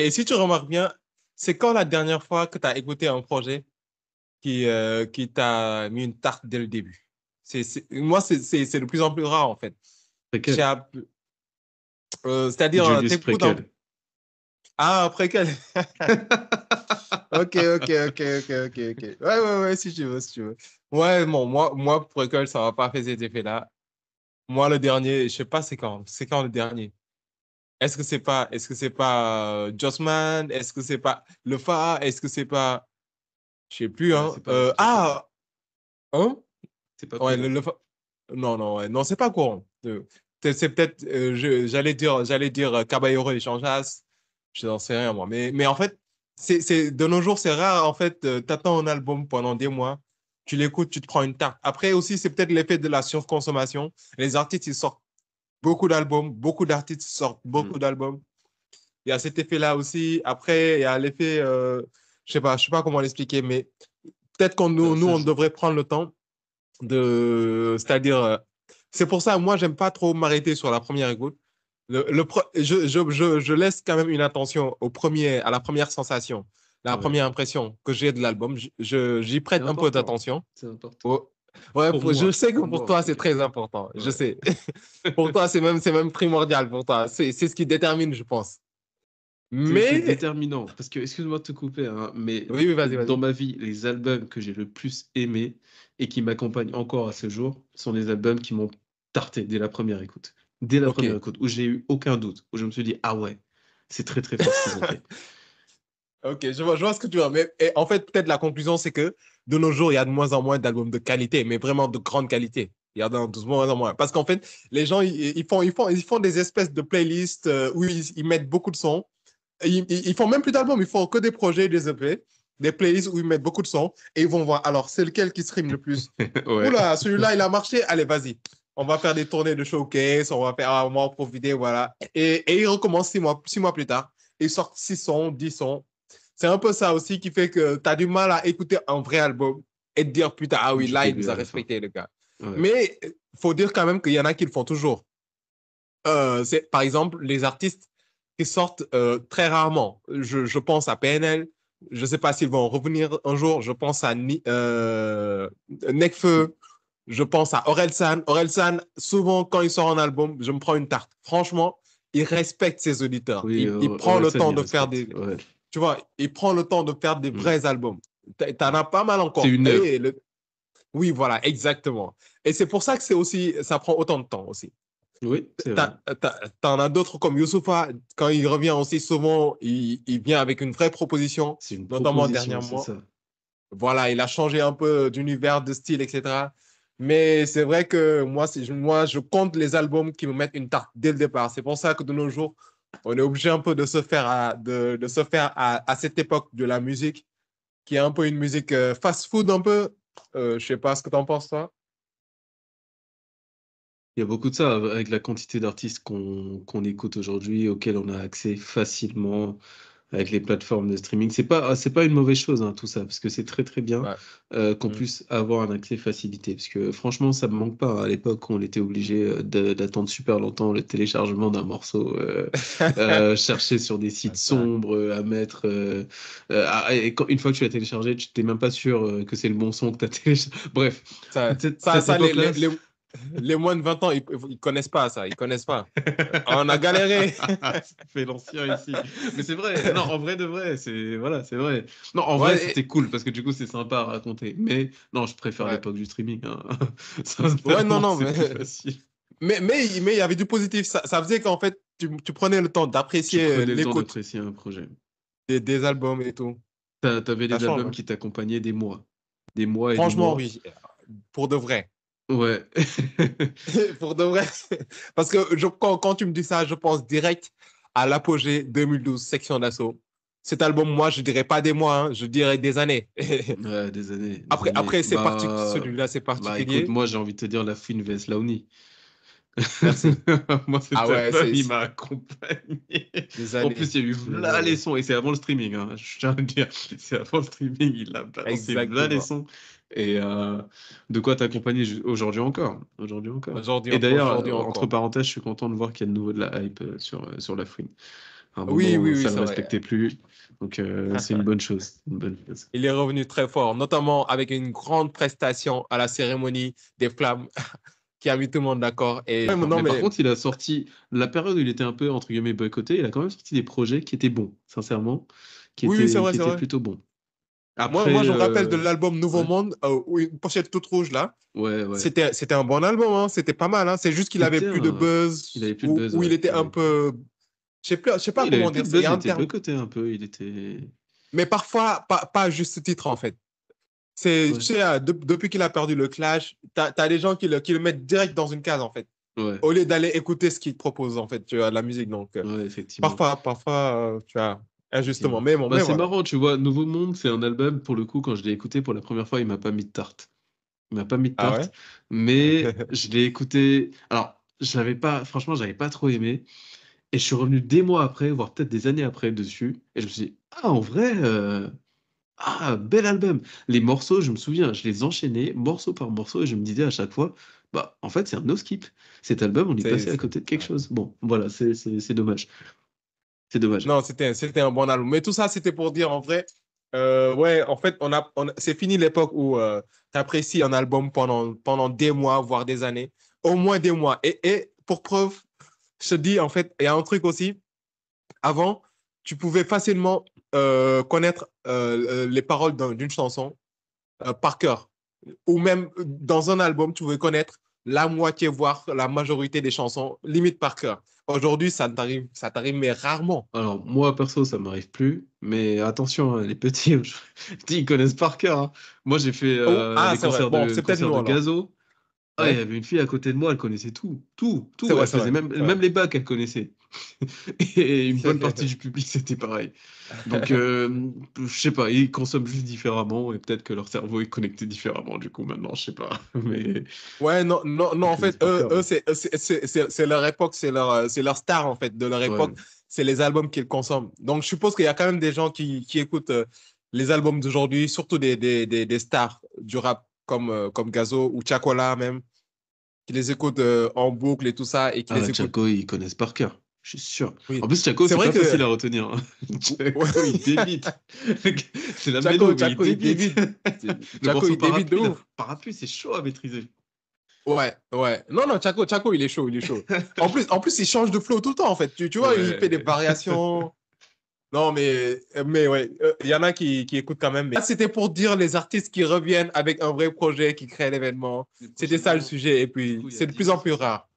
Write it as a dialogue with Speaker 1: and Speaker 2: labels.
Speaker 1: Et si tu remarques bien, c'est quand la dernière fois que tu as écouté un projet qui t'a mis une tarte dès le début? Moi, c'est de plus en plus rare, en fait. J'ai
Speaker 2: Préquel.
Speaker 1: app- c'est-à-dire,
Speaker 2: Julius
Speaker 1: t'écoutes un...
Speaker 2: Préquel.
Speaker 1: Ah, après quel? Ok, ok, ok, ok, ok, ok. Ouais, ouais, ouais, si tu veux, si tu veux. Ouais, bon, moi pour école, ça va pas faire cet effet-là. Moi, le dernier, je sais pas c'est quand. C'est quand le dernier? Est-ce que c'est pas Jossman? Est-ce que c'est pas Le Fa? Est-ce que c'est pas... Je sais plus,
Speaker 2: Ah,
Speaker 1: hein.
Speaker 2: c'est pas trop courant.
Speaker 1: Hein?
Speaker 2: C'est pas
Speaker 1: Ouais,
Speaker 2: courant.
Speaker 1: Non, non, ouais. Non, c'est pas courant. C'est peut-être, j'allais dire Caballero et Chanjas. Je n'en sais rien, moi. Mais en fait, de nos jours, c'est rare. En fait, t'attends un album pendant des mois, tu l'écoutes, tu te prends une tarte. Après aussi, c'est peut-être l'effet de la surconsommation. Les artistes, ils sortent beaucoup d'albums, beaucoup d'artistes sortent
Speaker 2: Hmm.
Speaker 1: beaucoup d'albums. Il y a cet effet-là aussi. Après, il y a l'effet, je sais pas comment l'expliquer, mais peut-être qu'on nous,
Speaker 2: Ça,
Speaker 1: nous,
Speaker 2: ça
Speaker 1: on
Speaker 2: joue.
Speaker 1: devrait prendre le temps c'est-à-dire, c'est pour ça, moi, j'aime pas trop m'arrêter sur la première écoute. Je laisse quand même une attention à la première sensation, la
Speaker 2: Ouais.
Speaker 1: première impression que j'ai de l'album. J'y
Speaker 2: C'est
Speaker 1: prête un peu
Speaker 2: important.
Speaker 1: d'attention.
Speaker 2: C'est important.
Speaker 1: Oh, ouais,
Speaker 2: Pour
Speaker 1: je
Speaker 2: moi.
Speaker 1: sais que
Speaker 2: Pour
Speaker 1: pour
Speaker 2: moi, en
Speaker 1: toi,
Speaker 2: tout
Speaker 1: c'est
Speaker 2: cas.
Speaker 1: très important. Je
Speaker 2: Ouais.
Speaker 1: sais. Pour toi, c'est même primordial pour toi. C'est ce qui détermine, je pense.
Speaker 2: C'est
Speaker 1: Mais,
Speaker 2: déterminant. Parce que, excuse-moi de te couper, hein, mais
Speaker 1: oui, oui, vas-y,
Speaker 2: dans
Speaker 1: vas-y.
Speaker 2: ma vie, les albums que j'ai le plus aimés et qui m'accompagnent encore à ce jour sont les albums qui m'ont tarté dès la première écoute. Dès la
Speaker 1: Ok.
Speaker 2: première écoute, où j'ai eu aucun doute, où je me suis dit, ah ouais, c'est très très fort ce qu'ils ont fait.
Speaker 1: Ok, je vois ce que tu veux. Mais et en fait, peut-être la conclusion, c'est que de nos jours, il y a de moins en moins d'albums de qualité, mais vraiment de grande qualité. Il y a de moins en moins. Parce qu'en fait, les gens, ils font des espèces de playlists où ils mettent beaucoup de sons. Ils font même plus d'albums, ils font que des projets, des EP, des playlists où ils mettent beaucoup de sons et ils vont voir. Alors, c'est lequel qui stream le plus?
Speaker 2: Ouais.
Speaker 1: Oula, celui-là, il a marché. Allez, vas-y. On va faire des tournées de showcase, on va en profiter, voilà. Et ils recommencent 6 mois plus tard. Ils sortent 6 sons, 10 sons. C'est un peu ça aussi qui fait que tu as du mal à écouter un vrai album et te dire, putain, ah oui, là,
Speaker 2: Jusqu'au
Speaker 1: il
Speaker 2: but
Speaker 1: nous a
Speaker 2: à la fin.
Speaker 1: respecté, le gars.
Speaker 2: Ouais.
Speaker 1: Mais il faut dire quand même qu'il y en a qui le font toujours. C'est, par exemple, les artistes qui sortent très rarement. Je pense à PNL. Je ne sais pas s'ils vont revenir un jour. Je pense à Nekfeu. Je pense à Orelsan. Orelsan, souvent, quand il sort un album, je me prends une tarte. Franchement, il respecte ses auditeurs.
Speaker 2: Oui,
Speaker 1: Il prend le
Speaker 2: Orelsan,
Speaker 1: temps
Speaker 2: il
Speaker 1: de faire
Speaker 2: respecte.
Speaker 1: des,
Speaker 2: Ouais.
Speaker 1: tu vois, il prend le temps de faire des
Speaker 2: Mm.
Speaker 1: vrais albums. T'en as pas mal
Speaker 2: C'est
Speaker 1: encore.
Speaker 2: une œuvre.
Speaker 1: Oui, voilà, exactement. Et c'est pour ça que ça prend autant de temps aussi.
Speaker 2: Oui, c'est vrai.
Speaker 1: T'en as d'autres comme Youssoupha, quand il revient aussi souvent, il vient avec une vraie proposition,
Speaker 2: C'est une
Speaker 1: notamment
Speaker 2: proposition, c'est
Speaker 1: dernièrement.
Speaker 2: ça.
Speaker 1: Voilà, il a changé un peu d'univers, de style, etc. Mais c'est vrai que moi, je compte les albums qui me mettent une tarte dès le départ. C'est pour ça que de nos jours, on est obligé un peu de se faire à cette époque de la musique, qui est un peu une musique fast-food un peu. Je sais pas ce que tu en penses, toi.
Speaker 2: Il y a beaucoup de ça avec la quantité d'artistes qu'on écoute aujourd'hui, auxquels on a accès facilement avec les plateformes de streaming. C'est pas une mauvaise chose, hein, tout ça, parce que c'est très très bien
Speaker 1: Ouais.
Speaker 2: qu'on
Speaker 1: Mm.
Speaker 2: puisse avoir un accès facilité. Parce que franchement, ça me manque pas, hein. À l'époque, on était obligé d'attendre super longtemps le téléchargement d'un morceau, chercher sur des sites
Speaker 1: Ouais, ça,
Speaker 2: sombres à mettre. Et une fois que tu l'as téléchargé, tu t'es même pas sûr que c'est le bon son que tu as téléchargé. Bref,
Speaker 1: ça, ça,
Speaker 2: cette
Speaker 1: ça,
Speaker 2: époque-là.
Speaker 1: les moins de 20 ans, ils connaissent pas ça. Ils connaissent pas. On a galéré.
Speaker 2: Fait l'ancien ici. Mais c'est vrai. Non, en vrai de vrai, c'est voilà, c'est vrai. Non, en vrai,
Speaker 1: Ouais,
Speaker 2: c'était cool parce que du coup, c'est sympa à raconter. Mais non, je préfère
Speaker 1: ouais.
Speaker 2: l'époque du streaming, hein.
Speaker 1: Ouais, non,
Speaker 2: Sincèrement,
Speaker 1: non,
Speaker 2: c'est
Speaker 1: mais
Speaker 2: plus facile.
Speaker 1: mais il y avait du positif. Ça faisait qu'en fait, tu prenais le temps
Speaker 2: Tu
Speaker 1: d'apprécier
Speaker 2: prenais le temps
Speaker 1: l'écoute
Speaker 2: d'apprécier un projet.
Speaker 1: des albums et tout.
Speaker 2: T'avais
Speaker 1: Ça
Speaker 2: des
Speaker 1: change,
Speaker 2: albums
Speaker 1: hein.
Speaker 2: qui t'accompagnaient des mois. Des mois et des
Speaker 1: Franchement,
Speaker 2: mois.
Speaker 1: oui. Pour de vrai.
Speaker 2: Ouais.
Speaker 1: Pour de vrai. Parce que quand tu me dis ça, je pense direct à l'apogée 2012, Section d'Assaut. Cet album, moi, je dirais pas des mois, hein, je dirais des années.
Speaker 2: Ouais, des années, des
Speaker 1: Après,
Speaker 2: années.
Speaker 1: après
Speaker 2: Bah,
Speaker 1: celui-là, c'est
Speaker 2: écoute,
Speaker 1: particulier.
Speaker 2: moi, j'ai envie de te dire la fouine vs Laouni.
Speaker 1: Merci.
Speaker 2: Moi,
Speaker 1: Ah
Speaker 2: cet
Speaker 1: ouais,
Speaker 2: album,
Speaker 1: c'est
Speaker 2: il m'a accompagné.
Speaker 1: des
Speaker 2: En plus,
Speaker 1: années.
Speaker 2: il y a eu
Speaker 1: Des
Speaker 2: v'là les
Speaker 1: années.
Speaker 2: sons. Et c'est avant le streaming, hein, je tiens à le dire. C'est avant le streaming, il a balancé v'là les
Speaker 1: Exactement.
Speaker 2: sons. Et de quoi t'accompagner aujourd'hui encore. Aujourd'hui encore.
Speaker 1: Aujourd'hui,
Speaker 2: Et d'ailleurs,
Speaker 1: aujourd'hui
Speaker 2: entre
Speaker 1: encore.
Speaker 2: parenthèses, je suis content de voir qu'il y a de nouveau de la hype sur la fouine. À un
Speaker 1: Oui,
Speaker 2: moment,
Speaker 1: oui, oui,
Speaker 2: ça le
Speaker 1: c'est vrai.
Speaker 2: respectait plus. Donc, c'est une bonne chose. Une bonne chose.
Speaker 1: Il est revenu très fort, notamment avec une grande prestation à la cérémonie des flammes qui a mis tout le monde d'accord. Et ouais, non,
Speaker 2: Mais par
Speaker 1: mais
Speaker 2: contre, il a sorti la période où il était un peu, entre guillemets, boycotté, il a quand même sorti des projets qui étaient bons, sincèrement,
Speaker 1: oui, oui, c'est vrai,
Speaker 2: qui
Speaker 1: c'est
Speaker 2: étaient
Speaker 1: vrai.
Speaker 2: plutôt bons.
Speaker 1: Moi,
Speaker 2: Après,
Speaker 1: je me rappelle de l'album Nouveau
Speaker 2: ouais,
Speaker 1: Monde, où une pochette toute rouge là.
Speaker 2: ouais, ouais.
Speaker 1: C'était un bon album, hein. C'était pas mal, hein. C'est juste qu'il avait
Speaker 2: C'était
Speaker 1: plus de
Speaker 2: un... Il
Speaker 1: buzz,
Speaker 2: avait plus de buzz,
Speaker 1: où il
Speaker 2: ouais.
Speaker 1: était un
Speaker 2: Ouais.
Speaker 1: peu. Je sais
Speaker 2: Ouais,
Speaker 1: pas
Speaker 2: il avait
Speaker 1: comment
Speaker 2: plus
Speaker 1: dire
Speaker 2: de
Speaker 1: ça. Il y
Speaker 2: buzz,
Speaker 1: a
Speaker 2: il
Speaker 1: un
Speaker 2: était
Speaker 1: terme.
Speaker 2: boycotté un peu, il était...
Speaker 1: Mais parfois, pas à juste titre, en fait. Tu
Speaker 2: Ouais,
Speaker 1: sais, depuis qu'il a perdu le clash, t'as des gens qui le mettent direct dans une case, en fait.
Speaker 2: ouais,
Speaker 1: Au lieu d'aller écouter ce qu'il te propose, en fait, tu vois, de la musique. Donc,
Speaker 2: ouais, effectivement.
Speaker 1: tu vois, injustement.
Speaker 2: Effectivement.
Speaker 1: Mais bon,
Speaker 2: Bah,
Speaker 1: mais
Speaker 2: c'est
Speaker 1: voilà.
Speaker 2: marrant, tu vois, Nouveau Monde, c'est un album, pour le coup, quand je l'ai écouté pour la première fois, il m'a pas mis de tarte. Il m'a pas mis de
Speaker 1: Ah ouais?
Speaker 2: tarte, mais je l'ai écouté. Alors, j'avais pas, franchement, j'avais pas trop aimé. Et je suis revenu des mois après, voire peut-être des années après dessus. Et je me suis dit, ah, en vrai, bel album. Les morceaux, je me souviens, je les enchaînais morceau par morceau et je me disais à chaque fois, bah, en fait, c'est un no skip. Cet album, on est
Speaker 1: C'est,
Speaker 2: passé à
Speaker 1: c'est-
Speaker 2: côté de quelque
Speaker 1: ouais.
Speaker 2: chose. Bon, voilà, c'est dommage. C'est dommage.
Speaker 1: Non, c'était un bon album. Mais tout ça, c'était pour dire, en vrai, ouais, en fait, c'est fini l'époque où tu apprécies un album pendant des mois, voire des années. Au moins des mois. Et pour preuve, je te dis, en fait, il y a un truc aussi. Avant, tu pouvais facilement connaître les paroles d'une chanson par cœur. Ou même dans un album, tu pouvais connaître la moitié, voire la majorité des chansons, limite par cœur. Aujourd'hui, ça t'arrive, mais rarement.
Speaker 2: Alors, moi, perso, ça m'arrive plus, mais attention, hein, les petits, ils connaissent par cœur, hein. Moi, j'ai fait
Speaker 1: Oh, ah, c'est vrai. Bon,
Speaker 2: le
Speaker 1: c'est peut-être
Speaker 2: concert
Speaker 1: nous
Speaker 2: de
Speaker 1: alors.
Speaker 2: Gazo. Ah, il y
Speaker 1: Ouais,
Speaker 2: avait une fille à côté de moi, elle connaissait tout, tout,
Speaker 1: c'est
Speaker 2: tout.
Speaker 1: vrai,
Speaker 2: Elle
Speaker 1: c'est
Speaker 2: faisait
Speaker 1: vrai.
Speaker 2: même,
Speaker 1: C'est vrai.
Speaker 2: même les bacs, elle connaissait. Et une bonne partie du public, c'était pareil. Donc, je sais pas, ils consomment juste différemment et peut-être que leur cerveau est connecté différemment, du coup, maintenant, je sais pas. Mais
Speaker 1: Ouais, non, non, non,
Speaker 2: ils
Speaker 1: en
Speaker 2: connaissent
Speaker 1: fait,
Speaker 2: par cœur, hein.
Speaker 1: c'est leur époque, c'est leur star, en fait, de leur
Speaker 2: Ouais,
Speaker 1: époque. C'est les albums qu'ils consomment. Donc, je suppose qu'il y a quand même des gens qui écoutent les albums d'aujourd'hui, surtout des stars du rap comme Gazo ou Chakola même, qui les écoutent en boucle et tout ça, et qui
Speaker 2: ah,
Speaker 1: les écoutent.
Speaker 2: Chaco, ils connaissent par cœur. Je suis sûr. En
Speaker 1: Oui.
Speaker 2: plus, Chaco,
Speaker 1: C'est
Speaker 2: c'est
Speaker 1: vrai
Speaker 2: pas
Speaker 1: que
Speaker 2: facile à retenir, hein. Chaco, il débite. C'est la mélo, mais il
Speaker 1: Chaco, il
Speaker 2: débite.
Speaker 1: débite.
Speaker 2: Le
Speaker 1: Chaco,
Speaker 2: morceau
Speaker 1: il débite de
Speaker 2: parapluie, là.
Speaker 1: ouf.
Speaker 2: Parapluie, c'est chaud à maîtriser.
Speaker 1: Ouais, ouais. Non, non, Chaco, il est chaud, il est chaud. En plus, il change de flow tout le temps, en fait. Tu vois, il fait des
Speaker 2: Ouais,
Speaker 1: variations. Non, mais ouais, il y en a qui écoutent quand même. Mais c'était pour dire les artistes qui reviennent avec un vrai projet, qui créent l'événement.
Speaker 2: mais
Speaker 1: C'était ça le
Speaker 2: prochainement,
Speaker 1: sujet. Et
Speaker 2: du
Speaker 1: puis,
Speaker 2: coup, il y a
Speaker 1: c'est de plus en
Speaker 2: Diss.
Speaker 1: plus rare.